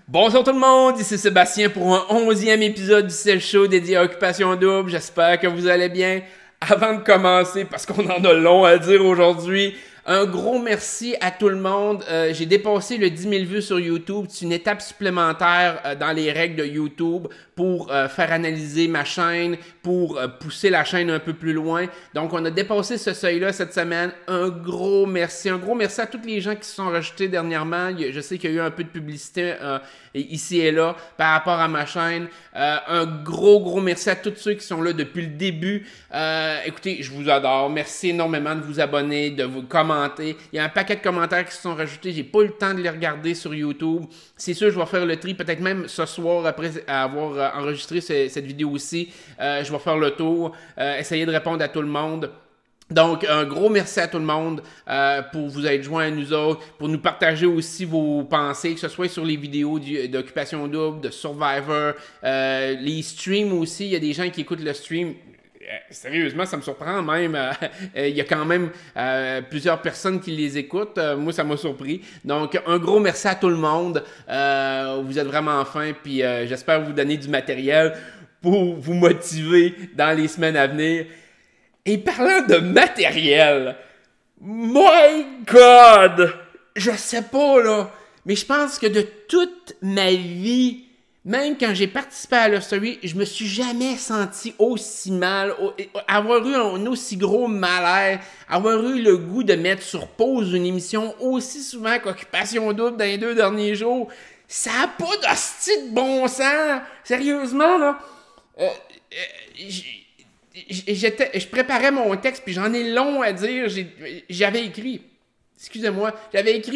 Bonjour tout le monde, ici Sébastien pour un 11e épisode du Cell Show dédié à Occupation Double. J'espère que vous allez bien. Avant de commencer, parce qu'on en a long à dire aujourd'hui, un gros merci à tout le monde. J'ai dépassé le 10 000 vues sur YouTube. C'est une étape supplémentaire dans les règles de YouTube pour faire analyser ma chaîne, pour pousser la chaîne un peu plus loin. Donc, on a dépassé ce seuil-là cette semaine. Un gros merci à tous les gens qui se sont rajoutés dernièrement. Je sais qu'il y a eu un peu de publicité ici et là par rapport à ma chaîne. Un gros merci à tous ceux qui sont là depuis le début. Écoutez, je vous adore. Merci énormément de vous abonner, de vous commenter. Il y a un paquet de commentaires qui se sont rajoutés. J'ai pas eu le temps de les regarder sur YouTube. C'est sûr, je vais faire le tri, peut-être même ce soir, après avoir enregistré cette vidéo aussi. Je vais faire le tour, essayer de répondre à tout le monde. Donc, un gros merci à tout le monde pour vous être joints à nous autres, pour nous partager aussi vos pensées, que ce soit sur les vidéos d'Occupation Double, de Survivor, les streams aussi. Il y a des gens qui écoutent le stream. Sérieusement, ça me surprend même. Il y a quand même plusieurs personnes qui les écoutent. Moi, ça m'a surpris. Donc, un gros merci à tout le monde. Vous êtes vraiment fins. Puis, j'espère vous donner du matériel pour vous motiver dans les semaines à venir. Et parlant de matériel, my God! Je sais pas, là. Mais je pense que de toute ma vie, même quand j'ai participé à la story, je me suis jamais senti aussi mal, avoir eu un aussi gros malaise, avoir eu le goût de mettre sur pause une émission aussi souvent qu'Occupation Double dans les 2 derniers jours. Ça n'a pas d'hostie de bon sens. Sérieusement, là. Je préparais mon texte, puis j'en ai long à dire. J'avais écrit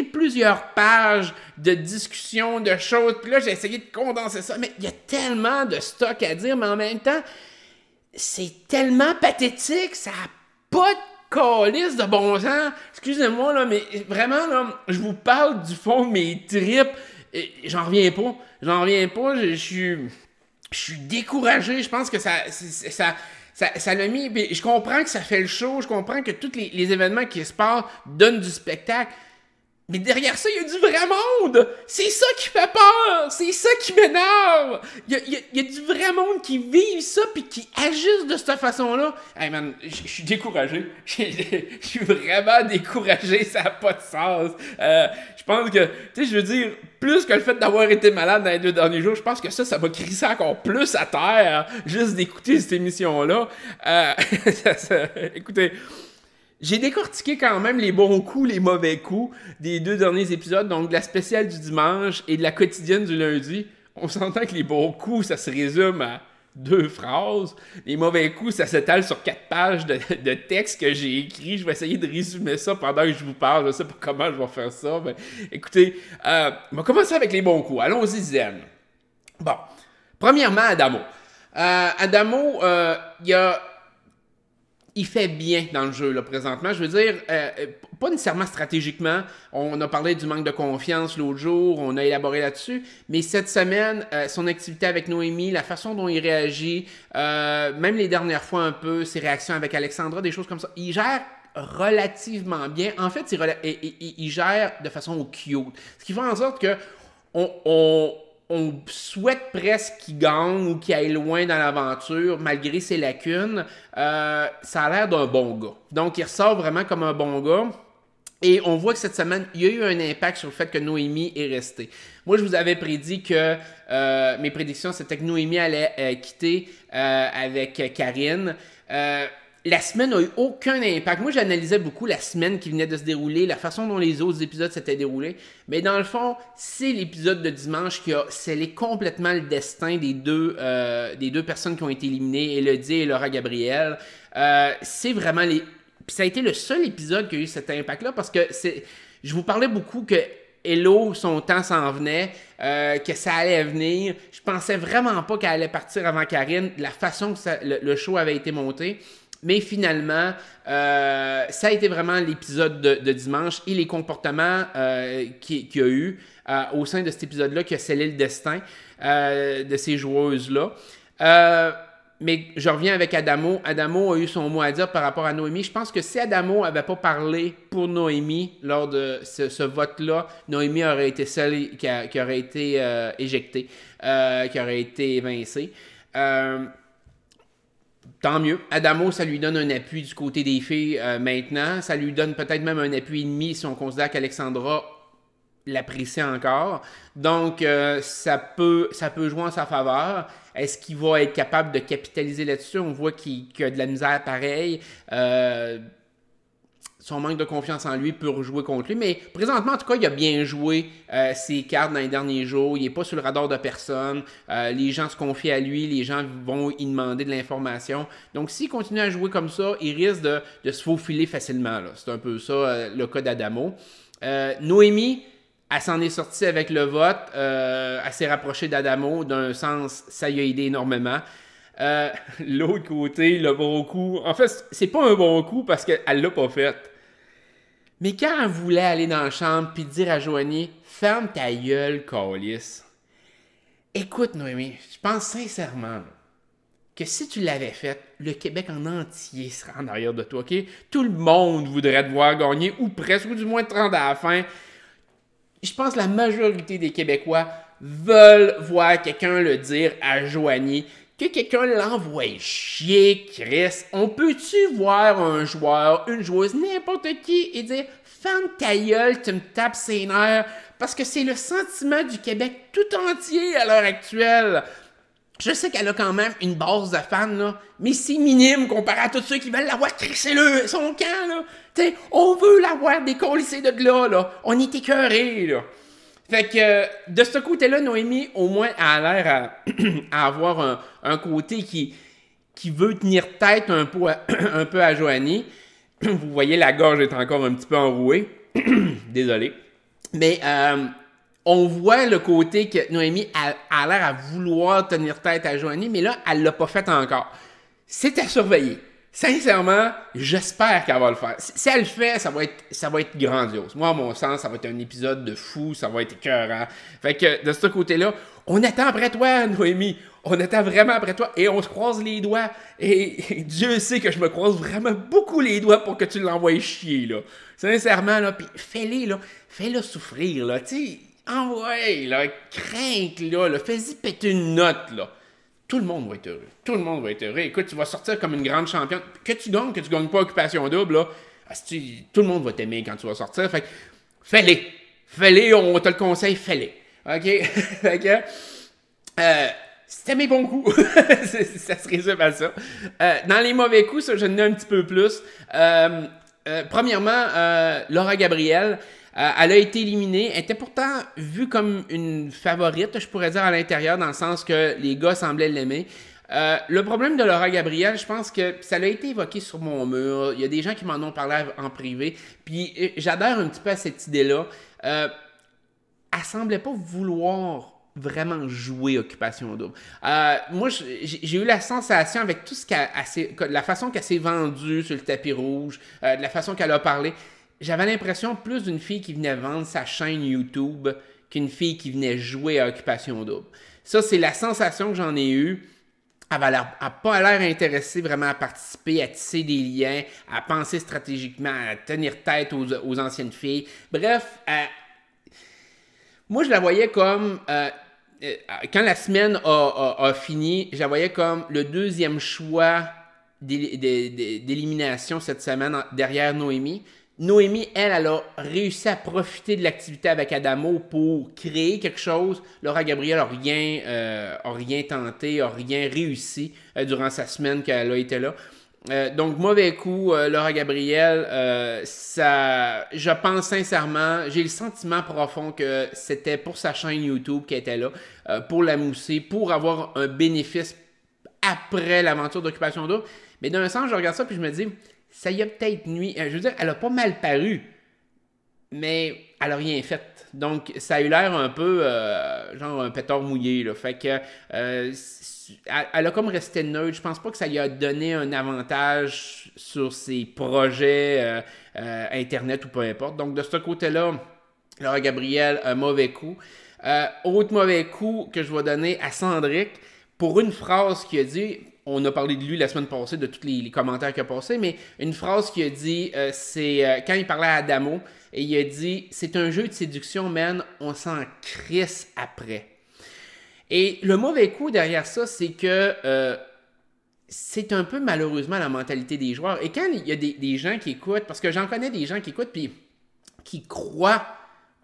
plusieurs pages de discussions, de choses, puis là, j'ai essayé de condenser ça, mais il y a tellement de stock à dire, mais en même temps, c'est tellement pathétique, ça n'a pas de calice de bon sens. Excusez-moi, là, mais vraiment, là, je vous parle du fond de mes tripes, et j'en reviens pas, je suis découragé, je pense que ça l'a mis. Je comprends que ça fait le show, je comprends que tous les événements qui se passent donnent du spectacle. Mais derrière ça, il y a du vrai monde! C'est ça qui fait peur! C'est ça qui m'énerve! Il y a du vrai monde qui vit ça puis qui agisse de cette façon-là. Hey man, je suis découragé. Je suis vraiment découragé, ça n'a pas de sens. Je pense que, tu sais, je veux dire, plus que le fait d'avoir été malade dans les 2 derniers jours, je pense que ça m'a crissé encore plus à terre, juste d'écouter cette émission-là. Écoutez, j'ai décortiqué quand même les bons coups, les mauvais coups des 2 derniers épisodes, donc de la spéciale du dimanche et de la quotidienne du lundi. On s'entend que les bons coups, ça se résume à 2 phrases. Les mauvais coups, ça s'étale sur 4 pages de texte que j'ai écrit. Je vais essayer de résumer ça pendant que je vous parle. Je sais pas comment je vais faire ça, mais écoutez, on va commencer avec les bons coups. Allons-y zen. Bon, premièrement, Adamo. Adamo, il fait bien dans le jeu, là, présentement. Je veux dire, pas nécessairement stratégiquement. On a parlé du manque de confiance l'autre jour, on a élaboré là-dessus. Mais cette semaine, son activité avec Noémie, la façon dont il réagit, même les dernières fois un peu, ses réactions avec Alexandra, des choses comme ça, il gère relativement bien. En fait, il gère de façon cute. Ce qui fait en sorte que on souhaite presque qu'il gagne ou qu'il aille loin dans l'aventure, malgré ses lacunes. Ça a l'air d'un bon gars. Donc, il ressort vraiment comme un bon gars. Et on voit que cette semaine, il y a eu un impact sur le fait que Noémie est restée. Moi, je vous avais prédit que mes prédictions, c'était que Noémie allait quitter avec Karine. La semaine n'a eu aucun impact. Moi, j'analysais beaucoup la semaine qui venait de se dérouler, la façon dont les autres épisodes s'étaient déroulés. Mais dans le fond, c'est l'épisode de dimanche qui a scellé complètement le destin des deux personnes qui ont été éliminées, Elodie et Laura Gabriel. C'est vraiment Puis ça a été le seul épisode qui a eu cet impact-là parce que je vous parlais beaucoup que Hello, son temps s'en venait, que ça allait venir. Je pensais vraiment pas qu'elle allait partir avant Karine, de la façon que le show avait été monté. Mais finalement, ça a été vraiment l'épisode de dimanche et les comportements qu'il y a eu au sein de cet épisode-là qui a scellé le destin de ces joueuses-là. mais je reviens avec Adamo. Adamo a eu son mot à dire par rapport à Noémie. Je pense que si Adamo n'avait pas parlé pour Noémie lors de ce vote-là, Noémie aurait été celle qui aurait été éjectée, qui aurait été évincée. Tant mieux. Adamo, ça lui donne un appui du côté des filles maintenant. Ça lui donne peut-être même un appui et demi si on considère qu'Alexandra l'apprécie encore. Donc, ça peut jouer en sa faveur. Est-ce qu'il va être capable de capitaliser là-dessus? On voit qu'il a de la misère pareil. Son manque de confiance en lui peut rejouer contre lui. Mais présentement, en tout cas, il a bien joué ses cartes dans les derniers jours. Il n'est pas sur le radar de personne. Les gens se confient à lui. Les gens vont y demander de l'information. Donc, s'il continue à jouer comme ça, il risque de se faufiler facilement. C'est un peu ça le cas d'Adamo. Noémie, elle s'en est sortie avec le vote. Elle s'est rapprochée d'Adamo. D'un sens, ça lui a aidé énormément. L'autre côté, le bon coup. En fait, c'est pas un bon coup parce qu'elle l'a pas fait. Mais quand elle voulait aller dans la chambre puis dire à Joanie, ferme ta gueule, câlisse. Écoute, Noémie, je pense sincèrement que si tu l'avais fait, le Québec en entier serait en arrière de toi, OK? Tout le monde voudrait te voir gagner, ou presque, ou du moins te rendre à la fin. Je pense que la majorité des Québécois veulent voir quelqu'un le dire à Joanie, que quelqu'un l'envoie chier, Chris. On peut-tu voir un joueur, une joueuse, n'importe qui, et dire « Ferme ta gueule, tu me tapes ses nerfs », parce que c'est le sentiment du Québec tout entier à l'heure actuelle. Je sais qu'elle a quand même une base de fans, là, mais c'est minime comparé à tous ceux qui veulent l'avoir crissé son camp, là. T'sais, on veut l'avoir décollissé de là. On est écœurés, là. Fait que, de ce côté-là, Noémie, au moins, elle a l'air à avoir un côté qui veut tenir tête un peu à Joanie. Vous voyez, la gorge est encore un petit peu enrouée. Désolé. Mais on voit le côté que Noémie a l'air à vouloir tenir tête à Joanie, mais là, elle l'a pas fait encore. C'est à surveiller. Sincèrement, j'espère qu'elle va le faire. Si elle le fait, ça va être grandiose. Moi, à mon sens, ça va être un épisode de fou, ça va être écœurant. Fait que, de ce côté-là, on attend après toi, Noémie. On attend vraiment après toi et on se croise les doigts. Et Dieu sait que je me croise vraiment beaucoup les doigts pour que tu l'envoies chier, là. Sincèrement, là, puis fais-le souffrir, là. Tu sais, envoie, là, crainte, là, fais-y péter une note, là. Tout le monde va être heureux. Tout le monde va être heureux. Écoute, tu vas sortir comme une grande championne. Que tu gagnes pas Occupation Double, là, tout le monde va t'aimer quand tu vas sortir. Fait que, fais-les. Fais-les, on te le conseille, fais-les. OK? Fait que, c'était mes bons coups. Ça se résume à ça. Dans les mauvais coups, ça, je n'ai un petit peu plus. Premièrement, Laura Gabriel. Elle a été éliminée. Elle était pourtant vue comme une favorite, je pourrais dire, à l'intérieur, dans le sens que les gars semblaient l'aimer. Le problème de Laura Gabriel, je pense que ça a été évoqué sur mon mur. Il y a des gens qui m'en ont parlé en privé. Puis j'adhère un petit peu à cette idée-là. Elle semblait pas vouloir vraiment jouer Occupation Double. Moi, j'ai eu la sensation avec tout la façon qu'elle s'est vendue sur le tapis rouge, de la façon qu'elle a parlé. J'avais l'impression plus d'une fille qui venait vendre sa chaîne YouTube qu'une fille qui venait jouer à Occupation Double. Ça, c'est la sensation que j'en ai eue. Elle n'a pas l'air intéressée vraiment à participer, à tisser des liens, à penser stratégiquement, à tenir tête aux anciennes filles. Bref, moi, je la voyais comme... quand la semaine a fini, je la voyais comme le deuxième choix d'élimination cette semaine derrière Noémie. Noémie, elle a réussi à profiter de l'activité avec Adamo pour créer quelque chose. Laura Gabriel n'a rien tenté, n'a rien réussi durant sa semaine qu'elle a été là. Donc, mauvais coup, Laura Gabriel, je pense sincèrement, j'ai le sentiment profond que c'était pour sa chaîne YouTube qu'elle était là, pour la mousser, pour avoir un bénéfice après l'aventure d'Occupation Double. Mais d'un sens, je regarde ça puis je me dis... Ça y a peut-être nuit. Je veux dire, elle a pas mal paru, mais elle a rien fait. Donc, ça a eu l'air un peu genre un pétard mouillé, là. Fait que elle a comme resté neutre. Je pense pas que ça lui a donné un avantage sur ses projets Internet ou peu importe. Donc, de ce côté-là, Laura Gabriel, un mauvais coup. Autre mauvais coup que je vais donner à Cendric pour une phrase qu'il a dit. on a parlé de lui la semaine passée, de tous les commentaires qu'il a passés, mais une phrase qu'il a dit, c'est quand il parlait à Adamo, et il a dit « C'est un jeu de séduction, man, on s'en crisse après. » Et le mauvais coup derrière ça, c'est que c'est un peu malheureusement la mentalité des joueurs. Et quand il y a des gens qui écoutent, parce que j'en connais des gens qui écoutent, puis qui croient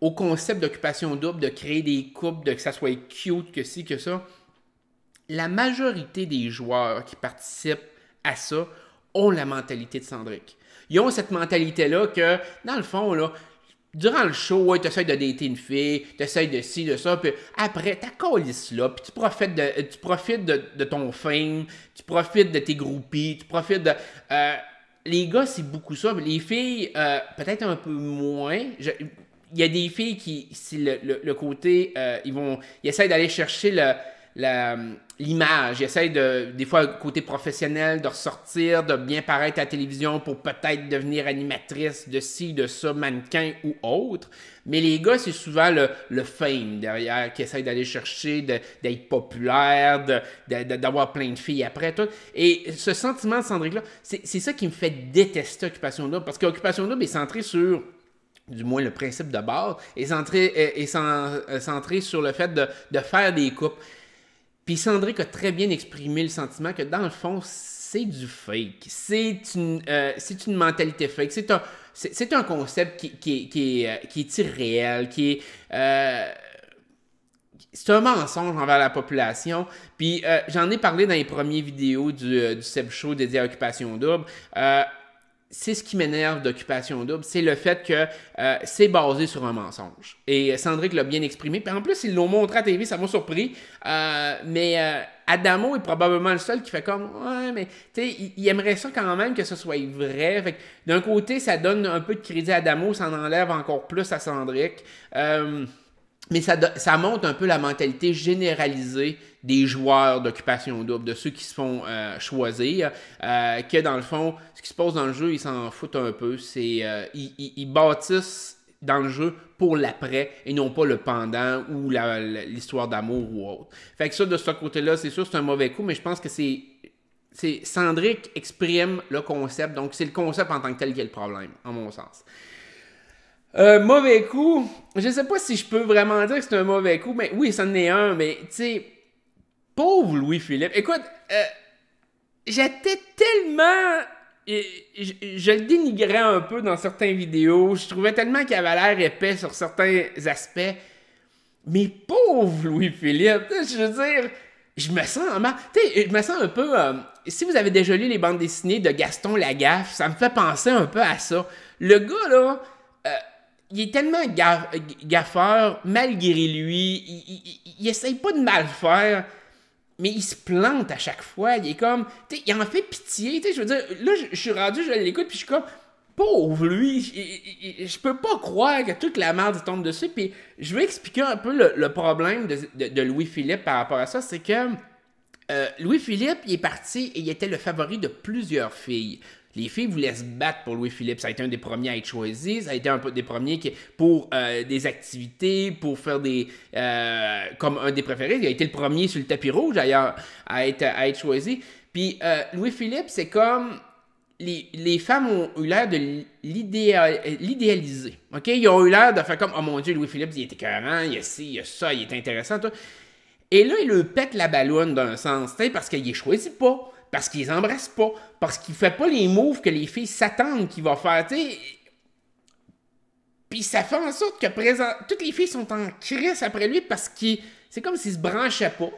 au concept d'occupation double, de créer des couples, de que ça soit cute, que ci, que ça, la majorité des joueurs qui participent à ça ont la mentalité de Cendrick. Ils ont cette mentalité-là que, dans le fond, là, durant le show, ouais, tu essaies de dater une fille, tu essaies de ci, de ça, puis après, tu accolisses là, puis tu profites de ton fame, tu profites de tes groupies, tu profites de... les gars, c'est beaucoup ça. Les filles, peut-être un peu moins. Il y a des filles qui, c'est le côté, ils essaient d'aller chercher l'image. Ils essaient des fois, côté professionnel, de ressortir, de bien paraître à la télévision pour peut-être devenir animatrice de ci, de ça, mannequin ou autre. Mais les gars, c'est souvent le fame derrière qui essaie d'aller chercher, d'être populaire, d'avoir plein de filles après tout. Et ce sentiment de Cendrick-là, c'est ça qui me fait détester Occupation Double. Parce qu'Occupation Double est centré sur... du moins le principe de base, est centré sur le fait de faire des couples. Puis Cendrick a très bien exprimé le sentiment que dans le fond, c'est du fake. C'est une mentalité fake. C'est un concept qui est irréel, c'est un mensonge envers la population. Puis j'en ai parlé dans les premières vidéos du Seb Show dédié à Occupation Double. C'est ce qui m'énerve d'Occupation Double, c'est le fait que c'est basé sur un mensonge. Et Cendrick l'a bien exprimé. Puis en plus, ils l'ont montré à TV, ça m'a surpris. Mais Adamo est probablement le seul qui fait comme « Ouais, mais tu sais, il aimerait ça quand même que ce soit vrai. » Fait que d'un côté, ça donne un peu de crédit à Adamo, ça en enlève encore plus à Cendrick. Mais ça montre un peu la mentalité généralisée des joueurs d'Occupation Double, de ceux qui se font choisir, que dans le fond, ce qui se passe dans le jeu, ils s'en foutent un peu. Ils bâtissent dans le jeu pour l'après et non pas le pendant ou l'histoire d'amour ou autre. Fait que ça, de ce côté-là, c'est sûr c'est un mauvais coup, mais je pense que c'est Cendrick exprime le concept, donc c'est le concept en tant que tel qui est le problème, en mon sens. Mauvais coup, je sais pas si je peux vraiment dire que c'est un mauvais coup, mais oui, ça en est un, mais tu sais, pauvre Louis-Philippe. Écoute, j'étais tellement... Je le dénigrais un peu dans certaines vidéos, je trouvais tellement qu'il avait l'air épais sur certains aspects, mais pauvre Louis-Philippe, je veux dire... Je me sens mal. Tu sais, je me sens un peu... si vous avez déjà lu les bandes dessinées de Gaston Lagaffe, ça me fait penser un peu à ça. Le gars, là... il est tellement gaffeur, malgré lui, il essaye pas de mal faire, mais il se plante à chaque fois. Il est comme, tu sais, il en fait pitié, tu sais, je veux dire, là, je suis rendu, je l'écoute, puis je suis comme, pauvre lui, je peux pas croire que toute la merde tombe dessus, puis je vais expliquer un peu le problème de Louis-Philippe par rapport à ça, c'est que Louis-Philippe, il est parti et il était le favori de plusieurs filles. Les filles voulaient se battre pour Louis-Philippe. Ça a été un des premiers à être choisi. Ça a été un des premiers pour des activités, pour faire comme un des préférés. Il a été le premier sur le tapis rouge, d'ailleurs, à être choisi. Puis Louis-Philippe, c'est comme... Les femmes ont eu l'air de l'idéaliser. Okay? Ils ont eu l'air de faire comme « Oh mon Dieu, Louis-Philippe, il est écœurant, il y a ci, il y a ça, il est intéressant. » Et là, il lui pète la balloune d'un sens, parce qu'il est choisi pas. Parce qu'ils embrassent pas, parce qu'il fait pas les moves que les filles s'attendent qu'il va faire, tu sais. Puis ça fait en sorte que toutes les filles sont en crise après lui parce que c'est comme s'il se branchait pas.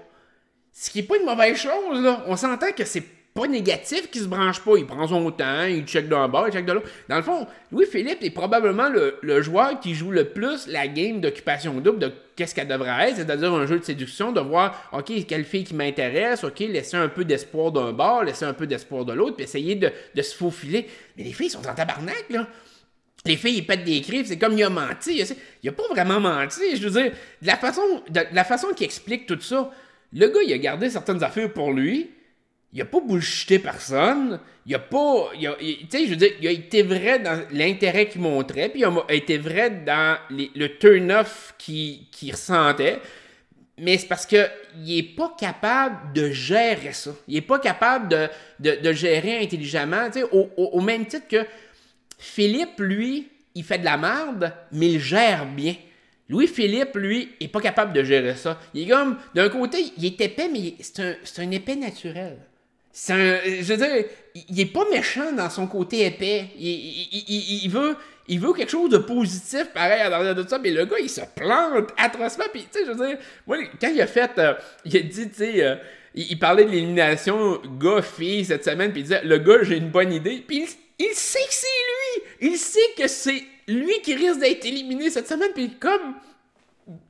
Ce qui est pas une mauvaise chose, là. On s'entend que c'est pas négatif qu'il se branche pas. Il prend son temps, il check d'un bord, il check de l'autre. Dans le fond, Louis-Philippe est probablement le joueur qui joue le plus la game d'Occupation Double de qu'est-ce qu'elle devrait être, c'est-à-dire un jeu de séduction, de voir, OK, quelle fille qui m'intéresse, OK, laisser un peu d'espoir d'un bord, laisser un peu d'espoir de l'autre, puis essayer de se faufiler. Mais les filles sont en tabarnak, là. Les filles, ils pètent des cris, c'est comme il a menti. Il a pas vraiment menti. Je veux dire, de la façon qu'il explique tout ça, le gars, il a gardé certaines affaires pour lui. Il a pas bullshité personne. Il a pas... Tu sais, je veux dire, il a été vrai dans l'intérêt qu'il montrait, puis il a été vrai dans le turn-off qu'il ressentait. mais c'est parce qu'il n'est pas capable de gérer ça. Il n'est pas capable de gérer intelligemment, au même titre que Philippe, lui, il fait de la merde, mais il gère bien. Louis-Philippe, lui, est pas capable de gérer ça. Il est comme, d'un côté, il est épais, mais c'est un épais naturel. Je veux dire, il est pas méchant dans son côté épais. Il veut quelque chose de positif, pareil, à l'arrière de ça, mais le gars, il se plante atrocement. Puis, tu sais, je veux dire, moi, quand il a fait, il a dit, tu sais, il parlait de l'élimination gars-fille cette semaine, puis il disait, le gars, j'ai une bonne idée. Puis, il sait que c'est lui. Il sait que c'est lui qui risque d'être éliminé cette semaine, puis comme...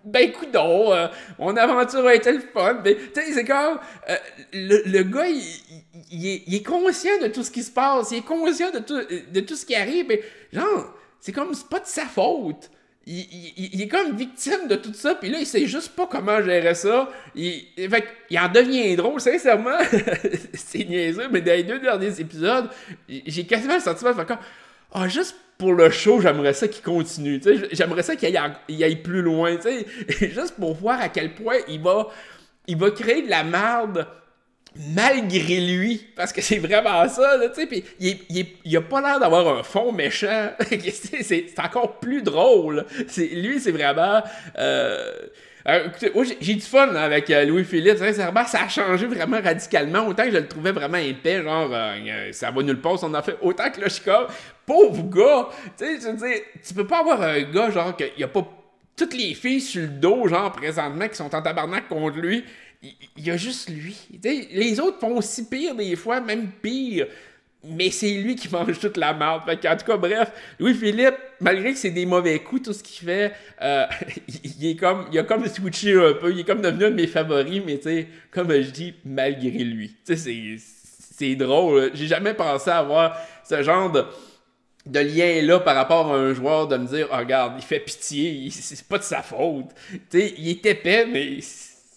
Ben, coudonc, mon aventure a été le fun. Tu sais, c'est comme... le gars, il est conscient de tout ce qui se passe. Il est conscient de tout ce qui arrive. Mais, genre, c'est comme... C'est pas de sa faute. Il est comme victime de tout ça. Puis là, il sait juste pas comment gérer ça. Fait il en devient drôle, sincèrement. C'est niaiseux, mais dans les 2 derniers épisodes, j'ai quasiment le sentiment de faire comme... Ah, juste pour le show, j'aimerais ça qu'il continue. J'aimerais ça qu'il aille plus loin. Juste pour voir à quel point il va créer de la merde malgré lui. Parce que c'est vraiment ça. Puis il a pas l'air d'avoir un fond méchant. C'est encore plus drôle. Lui, c'est vraiment... écoutez, moi, j'ai du fun avec Louis-Philippe, sincèrement, ça a changé vraiment radicalement, autant que je le trouvais vraiment épais, genre, ça va nulle part, on en fait, autant que là, je suis comme, pauvre gars, tu sais, je veux dire, tu peux pas avoir un gars, genre, qu'il y a pas toutes les filles sur le dos, genre, présentement, qui sont en tabarnak contre lui, il y a juste lui, tu sais, les autres font aussi pire des fois, même pire. Mais c'est lui qui mange toute la merde. En tout cas, bref, Louis-Philippe, malgré que c'est des mauvais coups, tout ce qu'il fait, il a comme switché un peu. Il est comme devenu un de mes favoris, mais tu sais, comme je dis, malgré lui. Tu sais, c'est drôle. J'ai jamais pensé avoir ce genre de lien-là par rapport à un joueur, de me dire, oh, regarde, il fait pitié, c'est pas de sa faute. Tu sais, il est épais, mais...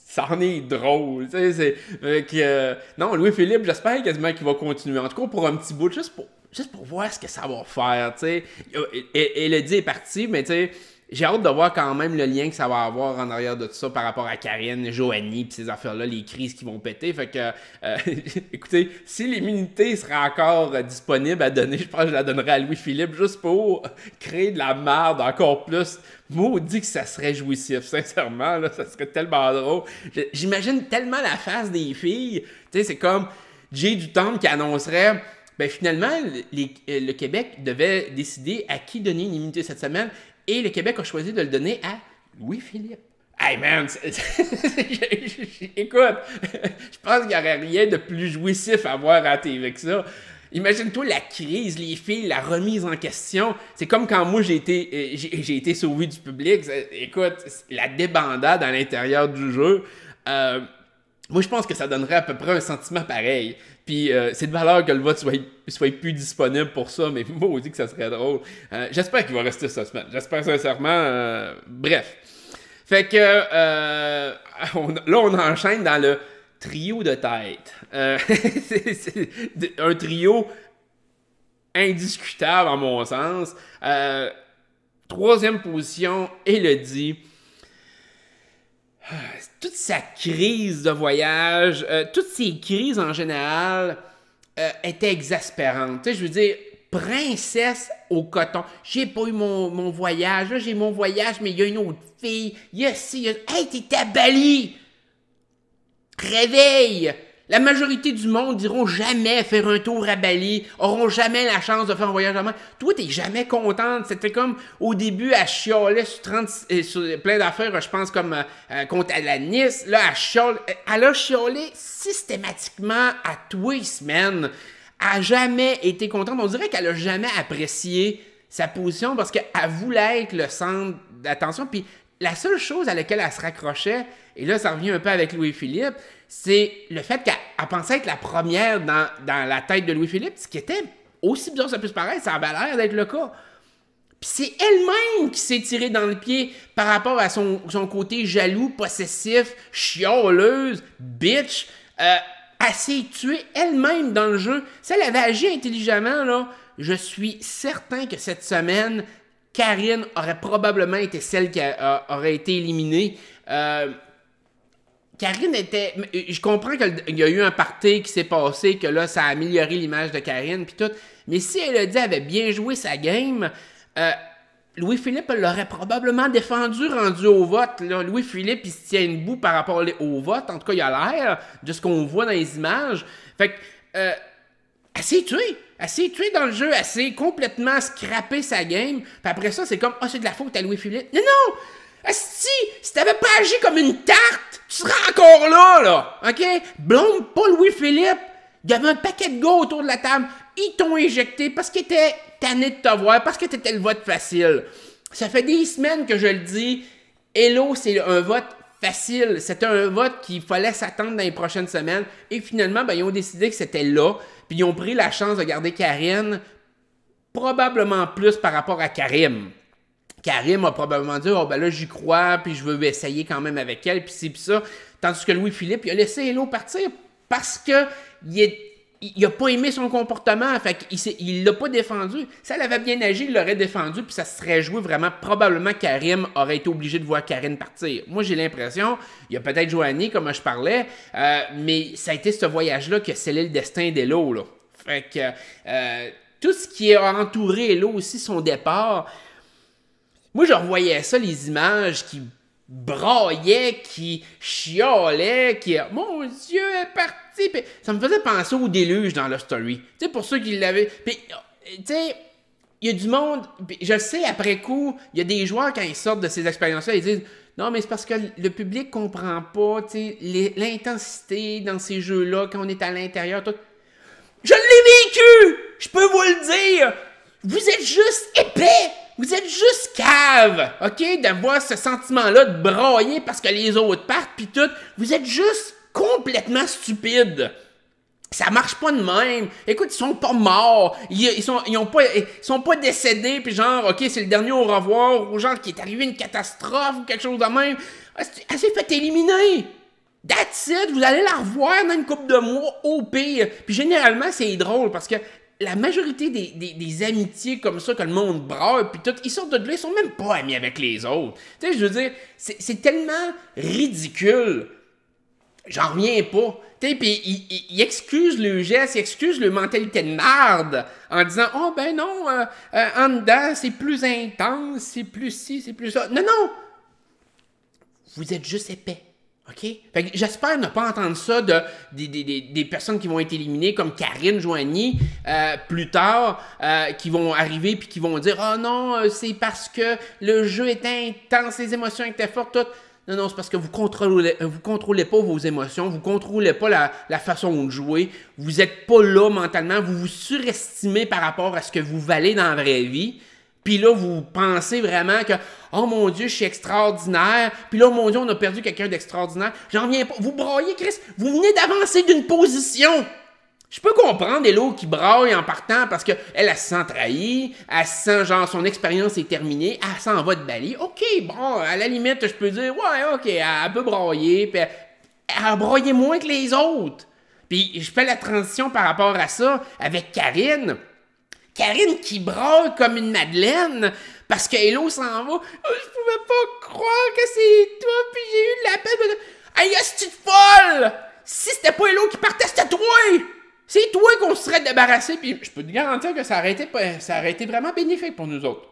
Ça en est drôle, tu sais, non, Louis-Philippe, j'espère quasiment qu'il va continuer, en tout cas pour un petit bout, juste pour voir ce que ça va faire, tu sais. Elodie est partie, mais tu sais, j'ai hâte de voir quand même le lien que ça va avoir en arrière de tout ça par rapport à Karine, Joanie, pis ces affaires-là, les crises qui vont péter, fait que, écoutez, si l'immunité sera encore disponible à donner, je pense que je la donnerai à Louis-Philippe juste pour créer de la merde encore plus. Maudit que ça serait jouissif, sincèrement, là, ça serait tellement drôle. J'imagine tellement la face des filles, tu sais, c'est comme Jay du Temple qui annoncerait, ben finalement, le Québec devait décider à qui donner une immunité cette semaine, et le Québec a choisi de le donner à Louis-Philippe. Hey man, écoute, je pense qu'il n'y aurait rien de plus jouissif à voir à la TV que ça. Imagine-toi la crise, les filles, la remise en question. C'est comme quand moi j'ai été sauvé du public. Écoute, la débandade à l'intérieur du jeu. Moi, je pense que ça donnerait à peu près un sentiment pareil. Puis, c'est de valeur que le vote soit plus disponible pour ça, mais moi, on dit que ça serait drôle. J'espère qu'il va rester cette semaine. J'espère sincèrement. Bref. Fait que, là, on enchaîne dans le trio de tête. C'est un trio indiscutable, à mon sens. 3e position, Elodie. Toute sa crise de voyage, toutes ses crises en général étaient exaspérantes. Tu sais, je veux dire, princesse au coton. J'ai pas eu mon voyage. Là, j'ai mon voyage, mais il y a une autre fille. Il y a ci, il y a... Hey, t'es à Bali! Réveille! La majorité du monde diront jamais faire un tour à Bali, auront jamais la chance de faire un voyage à mer. Toi, t'es jamais contente. C'était comme au début, elle chialait sur plein d'affaires, je pense, comme contre la Nice. Là, elle a chialé systématiquement à tous les semaines. Elle n'a jamais été contente. On dirait qu'elle a jamais apprécié sa position parce qu'elle voulait être le centre d'attention. Puis la seule chose à laquelle elle se raccrochait, et là, ça revient un peu avec Louis-Philippe, c'est le fait qu'elle pensait être la première dans la tête de Louis-Philippe, ce qui était, aussi bizarre que ça puisse paraître, ça avait l'air d'être le cas. Puis c'est elle-même qui s'est tirée dans le pied par rapport à son côté jaloux, possessif, chialeuse, bitch. Elle s'est tuée elle-même dans le jeu. Si elle avait agi intelligemment, là, je suis certain que cette semaine, Karine aurait probablement été celle qui aurait été éliminée. Karine était... Je comprends qu'il y a eu un party qui s'est passé, que là, ça a amélioré l'image de Karine, puis tout. Mais si Elodie avait bien joué sa game, Louis-Philippe l'aurait probablement défendu rendu au vote. Là. Louis-Philippe, il se tient debout par rapport au vote. En tout cas, il a l'air de ce qu'on voit dans les images. Fait que... elle s'est tuée dans le jeu, elle s'est complètement scrappé sa game. Puis après ça, c'est comme, c'est de la faute à Louis-Philippe. Non! Asti, si t'avais pas agi comme une tarte, tu serais encore là, OK? Blâme pas Louis-Philippe. Il y avait un paquet de gars autour de la table. Ils t'ont éjecté parce qu'ils étaient tannés de te voir, parce que t'étais le vote facile. Ça fait des semaines que je le dis. Hello, c'est un vote facile. C'était un vote qu'il fallait s'attendre dans les prochaines semaines. Et finalement, ils ont décidé que c'était là. Puis ils ont pris la chance de garder Karine, probablement plus par rapport à Karim. Karim a probablement dit, là, j'y crois, puis je veux essayer quand même avec elle, puis c'est puis ça. Tandis que Louis-Philippe, il a laissé Hello partir parce que il a pas aimé son comportement, fait qu'il l'a pas défendu. Si elle avait bien agi, il l'aurait défendu, puis ça serait joué vraiment. Probablement Karim aurait été obligé de voir Karine partir. Moi, j'ai l'impression, il y a peut-être Joanie, comme je parlais, mais ça a été ce voyage-là qui a scellé le destin d'Hello, là. Fait que tout ce qui a entouré Hello aussi, son départ, moi, je revoyais ça, les images qui braillaient, qui chialaient, qui... Mon Dieu, elle est partie! Puis ça me faisait penser au déluge dans la story. Tu sais, pour ceux qui l'avaient... Puis, tu sais, il y a du monde... Je le sais, après coup, il y a des joueurs, quand ils sortent de ces expériences-là, ils disent... Non, mais c'est parce que le public comprend pas, tu sais, l'intensité dans ces jeux-là, quand on est à l'intérieur, tout... Je l'ai vécu! Je peux vous le dire! Vous êtes juste épais! Vous êtes juste cave, OK, d'avoir ce sentiment-là de brailler parce que les autres partent pis tout. Vous êtes juste complètement stupide. Ça marche pas de même. Écoute, ils sont pas morts. Ils sont pas décédés pis genre, OK, c'est le dernier au revoir ou genre qu'il est arrivé une catastrophe ou quelque chose de même. Elle s'est fait éliminer. That's it. Vous allez la revoir dans une couple de mois au pire. Puis généralement, c'est drôle parce que la majorité des amitiés comme ça que le monde braille, puis tout, ils sortent de là, ils sont même pas amis avec les autres. Tu sais, je veux dire, c'est tellement ridicule. J'en reviens pas. Tu sais, puis ils excusent le geste, ils excusent le mentalité de merde en disant « Oh, ben non, en dedans, c'est plus intense, c'est plus ci, c'est plus ça. » Non! Vous êtes juste épais. OK? Fait que j'espère ne pas entendre ça des personnes qui vont être éliminées comme Karine Joanie plus tard, qui vont arriver puis qui vont dire « Oh non, c'est parce que le jeu était intense, les émotions étaient fortes, tout. » Non, c'est parce que vous contrôlez pas vos émotions, vous contrôlez pas la façon de jouer, vous êtes pas là mentalement, vous vous surestimez par rapport à ce que vous valez dans la vraie vie. Puis là, vous pensez vraiment que « Oh mon Dieu, je suis extraordinaire. » Puis là, « Oh mon Dieu, on a perdu quelqu'un d'extraordinaire. » J'en reviens pas. Vous braillez, Chris. Vous venez d'avancer d'une position. Je peux comprendre Hello qui braille en partant parce qu'elle se sent trahie. Elle se sent genre son expérience est terminée. Elle s'en va de Bali. OK, bon, à la limite, je peux dire « Ouais, OK, elle peut brailler. » Puis elle a braillé moins que les autres. Puis je fais la transition par rapport à ça avec Karine. Karine qui braille comme une madeleine parce que Hello s'en va. Oh, je pouvais pas croire que c'est toi, puis j'ai eu de la peine. Aïe, c'est folle! Si c'était pas Hello qui partait, c'était toi! C'est toi qu'on se serait débarrassé, puis je peux te garantir que ça aurait été vraiment bénéfique pour nous autres.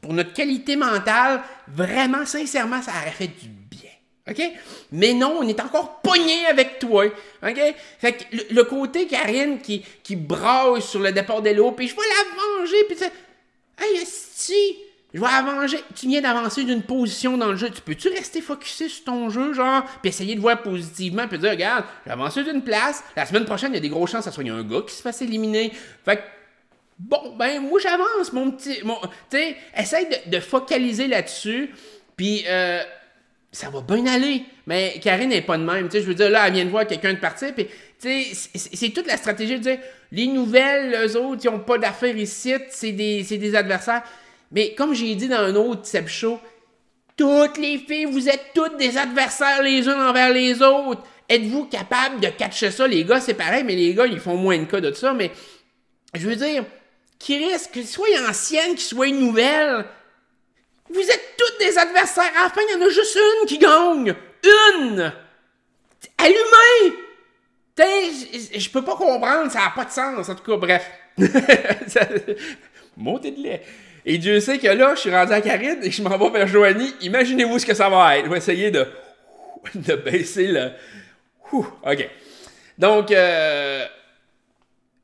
Pour notre qualité mentale, vraiment, sincèrement, ça aurait fait du bien. OK? Mais non, on est encore pogné avec toi. OK? Fait que le côté Karine qui braille sur le départ d'Hello, puis je vais la venger, puis ça. Hey, si, je vais la venger. Tu viens d'avancer d'une position dans le jeu. Tu peux-tu rester focusé sur ton jeu, genre, puis essayer de voir positivement, puis dire, regarde, j'ai avancé d'une place. La semaine prochaine, il y a des grosses chances que ça soit un gars qui se fasse éliminer. Fait que, bon, ben, moi, j'avance, mon petit. Tu sais, essaye de focaliser là-dessus, puis, ça va bien aller. Mais Karine n'est pas de même. Tu sais, je veux dire, là, elle vient de voir quelqu'un de partir. Puis, tu sais, c'est toute la stratégie de dire les nouvelles, eux autres, ils n'ont pas d'affaires ici. C'est des adversaires. Mais comme j'ai dit dans un autre Seb Show, toutes les filles, vous êtes toutes des adversaires les uns envers les autres. Êtes-vous capable de catcher ça? Les gars, c'est pareil, mais les gars, ils font moins de cas de ça. Mais je veux dire, Chris, que soit ancienne, qu'il soit nouvelle, vous êtes toutes des adversaires. À la fin, il y en a juste une qui gagne. Une! l'humain! Je peux pas comprendre, ça n'a pas de sens. En tout cas, bref. Montée de lait. Et Dieu sait que là, je suis rendu à Karine et je m'en vais vers Joanie. Imaginez-vous ce que ça va être. Je vais essayer de baisser le... OK. Donc,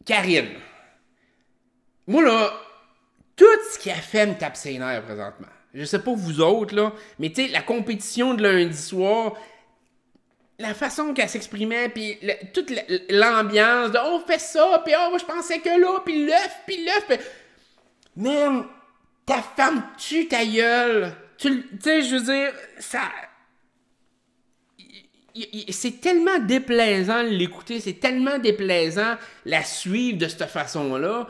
Karine. Moi, là, tout ce qui a fait me tape ses nerfs présentement. Je sais pas vous autres, là, mais tu sais, la compétition de lundi soir, la façon qu'elle s'exprimait, puis toute l'ambiance de on fait ça, puis oh, je pensais que là, puis l'œuf, puis... Man, ta femme tue ta gueule. Tu sais, je veux dire, ça... C'est tellement déplaisant de l'écouter, c'est tellement déplaisant la suivre de cette façon-là.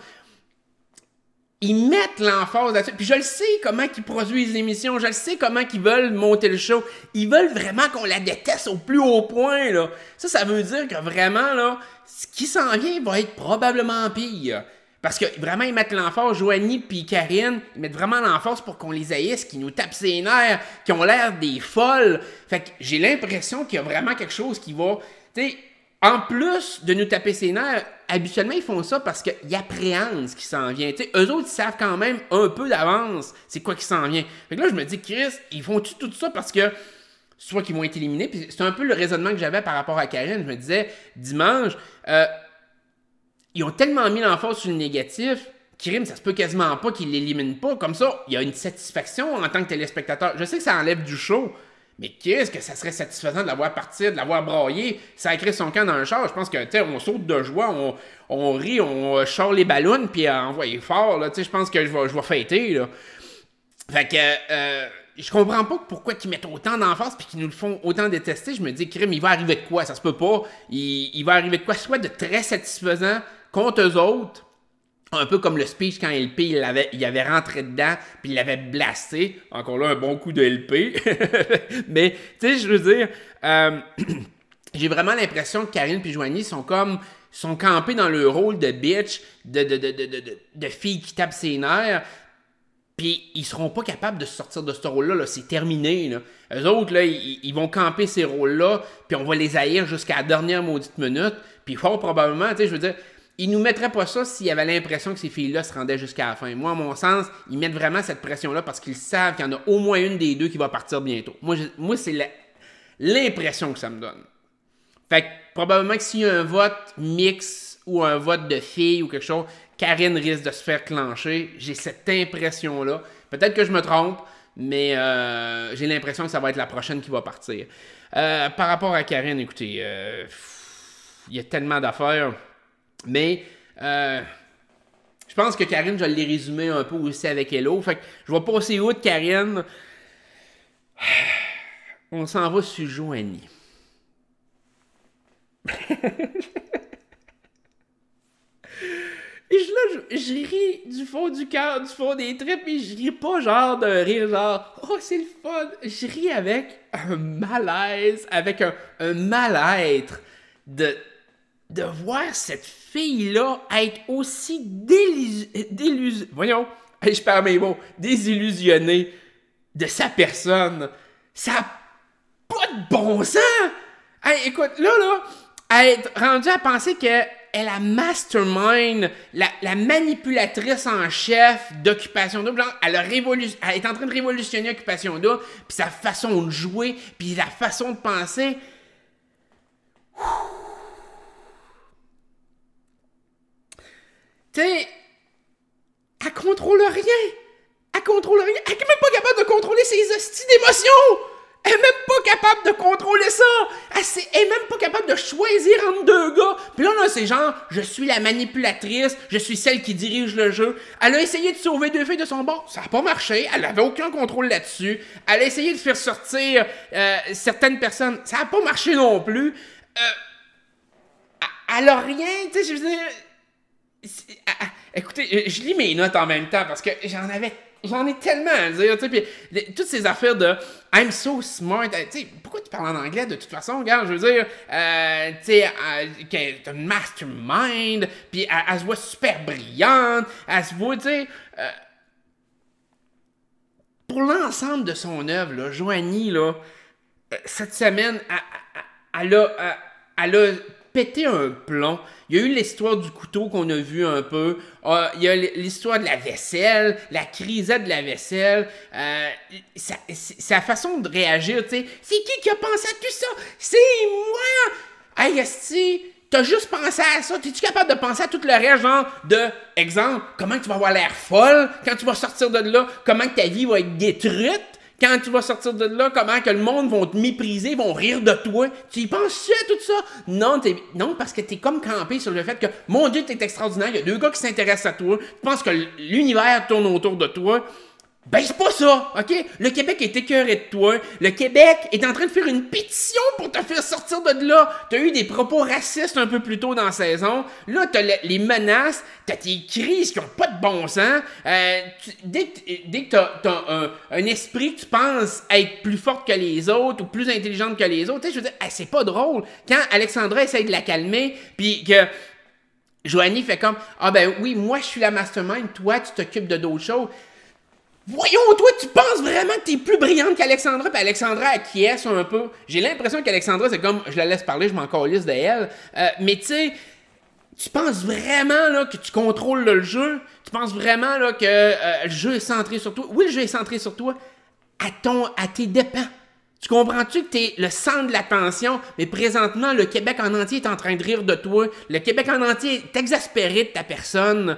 Ils mettent l'emphase là-dessus. Puis je le sais comment ils produisent l'émission, je le sais comment ils veulent monter le show. Ils veulent vraiment qu'on la déteste au plus haut point, là. Ça veut dire que vraiment, là, ce qui s'en vient va être probablement pire. Parce que vraiment, ils mettent l'emphase, Joanie puis Karine, ils mettent vraiment l'emphase pour qu'on les haïsse, qu'ils nous tapent ses nerfs, qui ont l'air des folles. Fait que j'ai l'impression qu'il y a vraiment quelque chose qui va... Tu sais, en plus de nous taper ses nerfs, habituellement, ils font ça parce qu'ils appréhendent ce qui s'en vient. Tu sais, eux autres, ils savent quand même un peu d'avance c'est quoi qui s'en vient. Fait que là, je me dis, Chris, ils font-tu tout ça parce que soit qu'ils vont être éliminés, puis c'est un peu le raisonnement que j'avais par rapport à Karine. Je me disais, dimanche, ils ont tellement mis l'emphase sur le négatif, Kirim, ça se peut quasiment pas qu'ils l'éliminent pas. Comme ça, il y a une satisfaction en tant que téléspectateur. Je sais que ça enlève du show, mais qu'est-ce que ça serait satisfaisant de l'avoir partir, de l'avoir braillé, sacrer son camp dans un char. Je pense que, tu sais, on saute de joie, on rit, on char les ballons, puis envoyer fort, là. Tu sais, je pense que je vais fêter, là. Fait que, je comprends pas pourquoi ils mettent autant d'emphase puis qu'ils nous le font autant détester. Je me dis, Kirim, il va arriver de quoi? Ça se peut pas. Il va arriver de quoi? Soit de très satisfaisant contre eux autres, un peu comme le speech quand LP, il avait rentré dedans, puis il l'avait blasté. Encore là, un bon coup de LP. Mais, tu sais, je veux dire, j'ai vraiment l'impression que Karine et Joanie sont campés dans le rôle de bitch, de fille qui tape ses nerfs, puis ils seront pas capables de sortir de ce rôle-là. Là. C'est terminé. Là. Eux autres, là, ils vont camper ces rôles-là, puis on va les haïr jusqu'à la dernière maudite minute, puis fort probablement, tu sais, je veux dire, ils nous mettraient pas ça s'ils avaient l'impression que ces filles-là se rendaient jusqu'à la fin. Moi, à mon sens, ils mettent vraiment cette pression-là parce qu'ils savent qu'il y en a au moins une des deux qui va partir bientôt. Moi c'est l'impression que ça me donne. Fait que probablement que s'il y a un vote mix ou un vote de filles ou quelque chose, Karine risque de se faire clencher. J'ai cette impression-là. Peut-être que je me trompe, mais j'ai l'impression que ça va être la prochaine qui va partir. Par rapport à Karine, écoutez, il y a tellement d'affaires. Mais je pense que Karine, je l'ai résumé un peu aussi avec Hello. Fait que je vais passer outre Karine. On s'en va sur Joanie. Et je ris du fond du cœur, du fond des tripes, et je ris pas genre d'un rire genre « Oh, c'est le fun! » Je ris avec un malaise, avec un mal-être de voir cette fille-là être aussi désillusionnée de sa personne. Ça n'a pas de bon sens! Hey, écoute, là, être rendue à penser qu'elle est la mastermind, la manipulatrice en chef d'Occupation Double, genre, elle est en train de révolutionner Occupation Double, puis sa façon de jouer, puis la façon de penser. Tu sais, elle contrôle rien. Elle contrôle rien. Elle est même pas capable de contrôler ses hosties d'émotions. Elle est même pas capable de contrôler ça. Elle est même pas capable de choisir entre deux gars. Puis là, c'est genre, je suis la manipulatrice, je suis celle qui dirige le jeu. Elle a essayé de sauver deux filles de son bord. Ça a pas marché. Elle avait aucun contrôle là-dessus. Elle a essayé de faire sortir certaines personnes. Ça a pas marché non plus. Elle a rien, tu sais, je veux dire... Écoutez, je lis mes notes en même temps parce que j'en ai tellement à dire, tu sais, puis toutes ces affaires de I'm so smart, tu sais, pourquoi tu parles en anglais de toute façon, regarde, je veux dire, tu sais, qu'elle est une mastermind, puis elle se voit super brillante, elle se voit, tu sais, pour l'ensemble de son œuvre, là, Joanie, là, cette semaine, elle a pété un plomb. Il y a eu l'histoire du couteau qu'on a vu un peu. Il y a l'histoire de la vaisselle, la crisette de la vaisselle. Sa façon de réagir, tu sais. C'est qui a pensé à tout ça? C'est moi! Hey, esti, t'as juste pensé à ça. T'es-tu capable de penser à tout le reste, genre, exemple, comment tu vas avoir l'air folle quand tu vas sortir de là? Comment que ta vie va être détruite? Quand tu vas sortir de là, comment que le monde va te mépriser, vont rire de toi. Tu y penses-tu à tout ça? Non, parce que t'es comme campé sur le fait que, mon Dieu, t'es extraordinaire, il y a 2 gars qui s'intéressent à toi, tu penses que l'univers tourne autour de toi. Ben, c'est pas ça, OK? Le Québec est écœuré de toi. Le Québec est en train de faire une pétition pour te faire sortir de là. T'as eu des propos racistes un peu plus tôt dans la saison. Là, t'as les menaces. T'as tes crises qui ont pas de bon sens. Dès que t'as un esprit que tu penses être plus forte que les autres ou plus intelligente que les autres, tu sais, je veux dire, c'est pas drôle. Quand Alexandra essaye de la calmer, puis que Joanie fait comme, ah ben oui, moi je suis la mastermind, toi tu t'occupes de d'autres choses. Voyons, toi, tu penses vraiment que t'es plus brillante qu'Alexandra, puis Alexandra acquiesce un peu. J'ai l'impression qu'Alexandra, c'est comme, je la laisse parler, je m'en calisse de elle. Mais tu sais, tu penses vraiment là, que tu contrôles le jeu? Tu penses vraiment là, que le jeu est centré sur toi? Oui, le jeu est centré sur toi, à tes dépens. Tu comprends-tu que t'es le centre de l'attention, mais présentement, le Québec en entier est en train de rire de toi. Le Québec en entier est exaspéré de ta personne.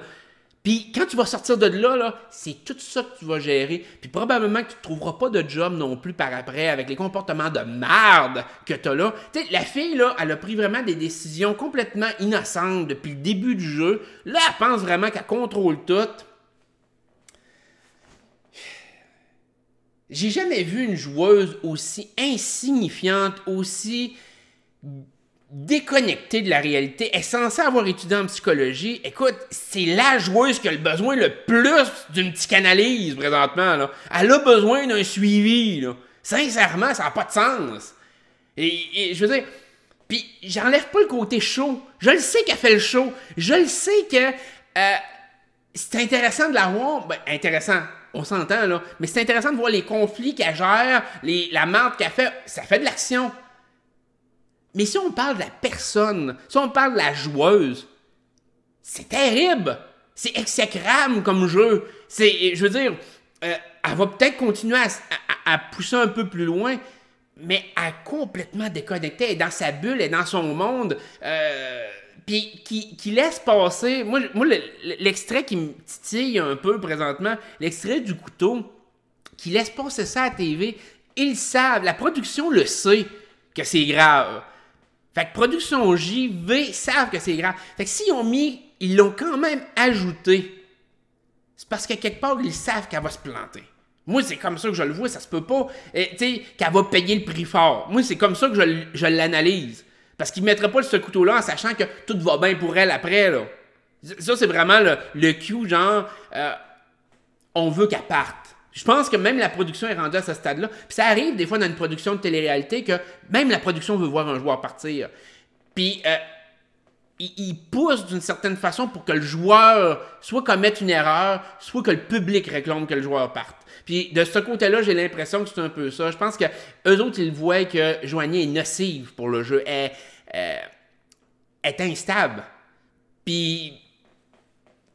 Puis quand tu vas sortir de là, c'est tout ça que tu vas gérer. Puis probablement que tu ne trouveras pas de job non plus par après avec les comportements de merde que tu as là. Tu sais, la fille, là, elle a pris vraiment des décisions complètement innocentes depuis le début du jeu. Là, elle pense vraiment qu'elle contrôle tout. J'ai jamais vu une joueuse aussi insignifiante, aussi déconnectée de la réalité. Elle est censée avoir étudié en psychologie. Écoute, c'est la joueuse qui a le besoin le plus d'une psychanalyse présentement, là. Elle a besoin d'un suivi, là. Sincèrement, ça n'a pas de sens. Et je veux dire, puis j'enlève pas le côté show. Je le sais qu'elle fait le show. Je le sais que c'est intéressant de la voir. Ben, intéressant, on s'entend, là. Mais c'est intéressant de voir les conflits qu'elle gère, la merde qu'elle fait. Ça fait de l'action. Mais si on parle de la personne, si on parle de la joueuse, c'est terrible. C'est exécrable comme jeu. Je veux dire, elle va peut-être continuer à pousser un peu plus loin, mais elle est complètement déconnectée. Elle est dans sa bulle, elle est dans son monde. Puis qui laisse passer. Moi l'extrait qui me titille un peu présentement, l'extrait du couteau, qui laisse passer ça à la TV, ils savent, la production le sait que c'est grave. Fait que Production JV savent que c'est grave. Fait que s'ils ont mis, ils l'ont quand même ajouté, c'est parce que quelque part, ils savent qu'elle va se planter. Moi, c'est comme ça que je le vois, ça se peut pas, tu sais, qu'elle va payer le prix fort. Moi, c'est comme ça que je l'analyse. Parce qu'ils ne mettraient pas ce couteau-là en sachant que tout va bien pour elle après, là. Ça, c'est vraiment le cue, genre, on veut qu'elle parte. Je pense que même la production est rendue à ce stade-là. Puis ça arrive des fois dans une production de télé-réalité que même la production veut voir un joueur partir. Puis il pousse d'une certaine façon pour que le joueur soit commette une erreur, soit que le public réclame que le joueur parte. Puis de ce côté-là, j'ai l'impression que c'est un peu ça. Je pense que eux autres, ils voient que Joanie est nocive pour le jeu. Elle est instable. Puis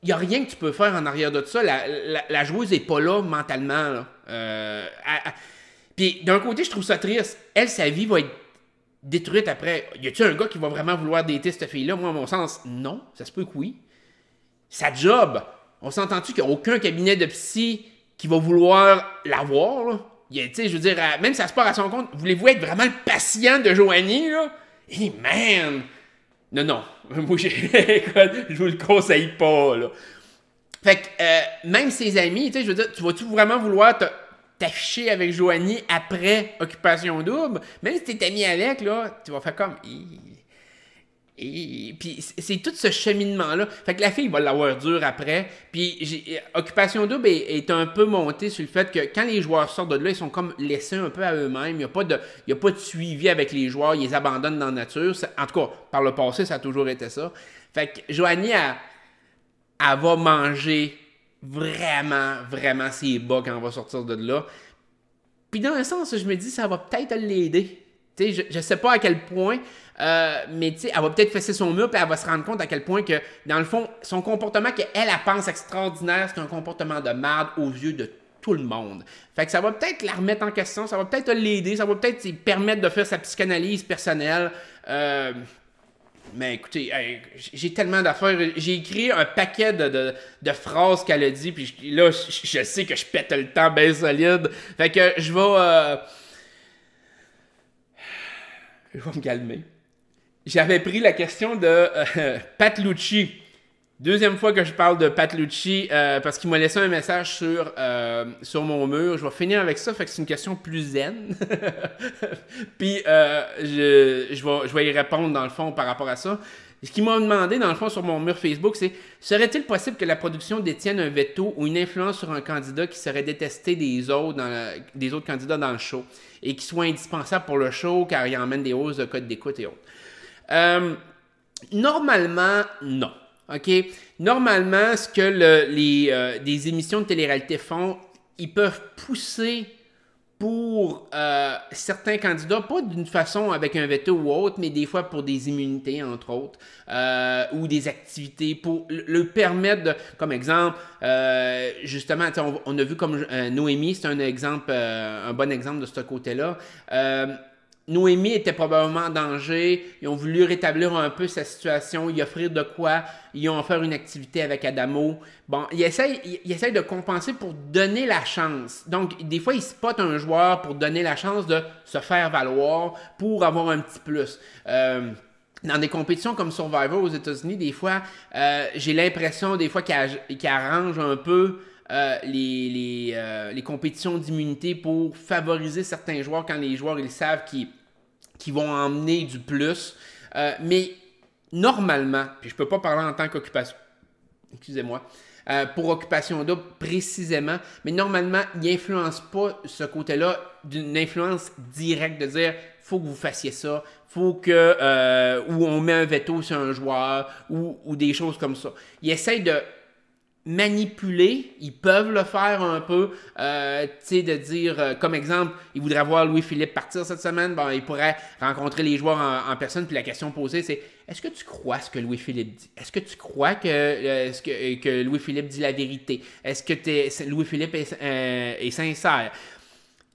il n'y a rien que tu peux faire en arrière de ça. La joueuse n'est pas là mentalement. Là. Puis d'un côté, je trouve ça triste. Elle, sa vie va être détruite après. Y a-t-il un gars qui va vraiment vouloir dater cette fille-là? Moi, à mon sens, non. Ça se peut que oui. Sa job, on s'entend-tu qu'il n'y a aucun cabinet de psy qui va vouloir l'avoir? Tu sais, je veux dire, même si ça se part à son compte, voulez-vous être vraiment le patient de Joanie? Là? Et man! Non. Moi, je vous le conseille pas, là. Fait que, même ses amis, tu sais, je veux dire, tu vas-tu vraiment vouloir t'afficher avec Joanie après Occupation Double? Même si t'es ami avec, là, tu vas faire comme... Puis c'est tout ce cheminement-là. Fait que la fille va l'avoir dur après. Puis Occupation Double est un peu montée sur le fait que quand les joueurs sortent de là, ils sont comme laissés un peu à eux-mêmes. Il n'y a pas de suivi avec les joueurs. Ils les abandonnent dans la nature. En tout cas, par le passé, ça a toujours été ça. Fait que Joanie, elle va manger vraiment, vraiment ses bas quand elle va sortir de là. Puis dans un sens, je me dis, ça va peut-être l'aider. Tu sais, je sais pas à quel point, mais tu sais, elle va peut-être fesser son mur, puis elle va se rendre compte à quel point que, dans le fond, son comportement elle pense extraordinaire, c'est un comportement de merde aux yeux de tout le monde. Fait que ça va peut-être la remettre en question, ça va peut-être l'aider, ça va peut-être lui permettre de faire sa psychanalyse personnelle. Mais écoutez, hey, j'ai tellement d'affaires. J'ai écrit un paquet de phrases qu'elle a dit, puis là, je sais que je pète le temps bien solide. Fait que je vais me calmer. J'avais pris la question de Pat Lucci. Deuxième fois que je parle de Pat Lucci, parce qu'il m'a laissé un message sur mon mur. Je vais finir avec ça, fait que c'est une question plus zen. Puis je vais y répondre dans le fond par rapport à ça. Ce qu'il m'a demandé dans le fond sur mon mur Facebook, c'est: serait-il possible que la production détienne un veto ou une influence sur un candidat qui serait détesté des autres candidats dans le show et qui soit indispensable pour le show car il emmène des hausses de code d'écoute et autres? Normalement, non. OK? Normalement, ce que des émissions de télé-réalité font, ils peuvent pousser pour certains candidats, pas d'une façon avec un veto ou autre, mais des fois pour des immunités, entre autres, ou des activités pour le permettre de, comme exemple, justement, on a vu comme Noémie, c'est un exemple, un bon exemple de ce côté-là. Noémie était probablement en danger. Ils ont voulu rétablir un peu sa situation, y offrir de quoi. Ils ont offert une activité avec Adamo. Bon, ils essayent de compenser pour donner la chance. Donc, des fois, ils spotent un joueur pour donner la chance de se faire valoir pour avoir un petit plus. Dans des compétitions comme Survivor aux États-Unis, des fois, j'ai l'impression des fois qu'ils arrangent un peu les compétitions d'immunité pour favoriser certains joueurs quand les joueurs ils savent qu'ils vont emmener du plus. Mais normalement, puis je peux pas parler en tant qu'occupation, excusez-moi, pour occupation double précisément, mais normalement, il n'influence pas ce côté-là d'une influence directe de dire faut que vous fassiez ça, faut que ou on met un veto sur un joueur ou des choses comme ça. Il essaye de manipuler, ils peuvent le faire un peu, tu sais, de dire, comme exemple, ils voudraient voir Louis-Philippe partir cette semaine, bon, ils pourraient rencontrer les joueurs en personne, puis la question posée, c'est: est-ce que tu crois ce que Louis-Philippe dit? Est-ce que tu crois que Louis-Philippe dit la vérité? Est-ce que Louis-Philippe est sincère?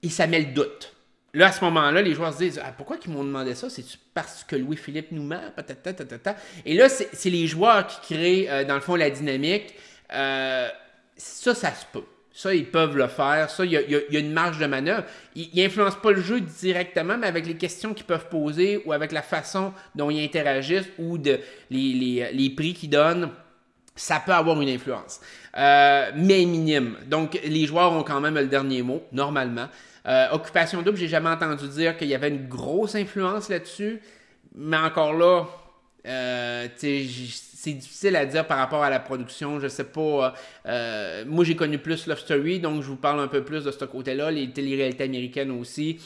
Et ça met le doute. Là, à ce moment-là, les joueurs se disent: ah, pourquoi ils m'ont demandé ça? C'est-tu parce que Louis-Philippe nous ment? Et là, c'est les joueurs qui créent, dans le fond, la dynamique. Ça se peut. Ça, ils peuvent le faire. Ça, il y a une marge de manœuvre. Ils n'influencent pas le jeu directement, mais avec les questions qu'ils peuvent poser ou avec la façon dont ils interagissent ou les prix qu'ils donnent, ça peut avoir une influence. Mais minime. Donc, les joueurs ont quand même le dernier mot, normalement. Occupation double, j'ai jamais entendu dire qu'il y avait une grosse influence là-dessus. Mais encore là, c'est difficile à dire par rapport à la production. Je sais pas. Moi, j'ai connu plus Love Story, donc je vous parle un peu plus de ce côté-là. Les télé-réalités américaines aussi.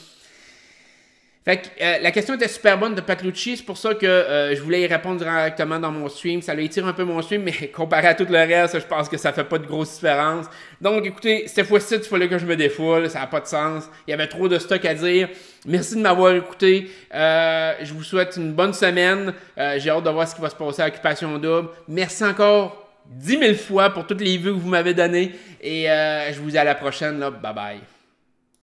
Fait que la question était super bonne de Pat Lucci, c'est pour ça que je voulais y répondre directement dans mon stream. Ça lui étire un peu mon stream, mais comparé à tout le reste, je pense que ça fait pas de grosse différence. Donc écoutez, cette fois-ci, il fallait que je me défoule, ça n'a pas de sens. Il y avait trop de stock à dire. Merci de m'avoir écouté. Je vous souhaite une bonne semaine. J'ai hâte de voir ce qui va se passer à Occupation Double. Merci encore 10 000 fois pour toutes les vues que vous m'avez données. Et je vous dis à la prochaine. Là. Bye bye.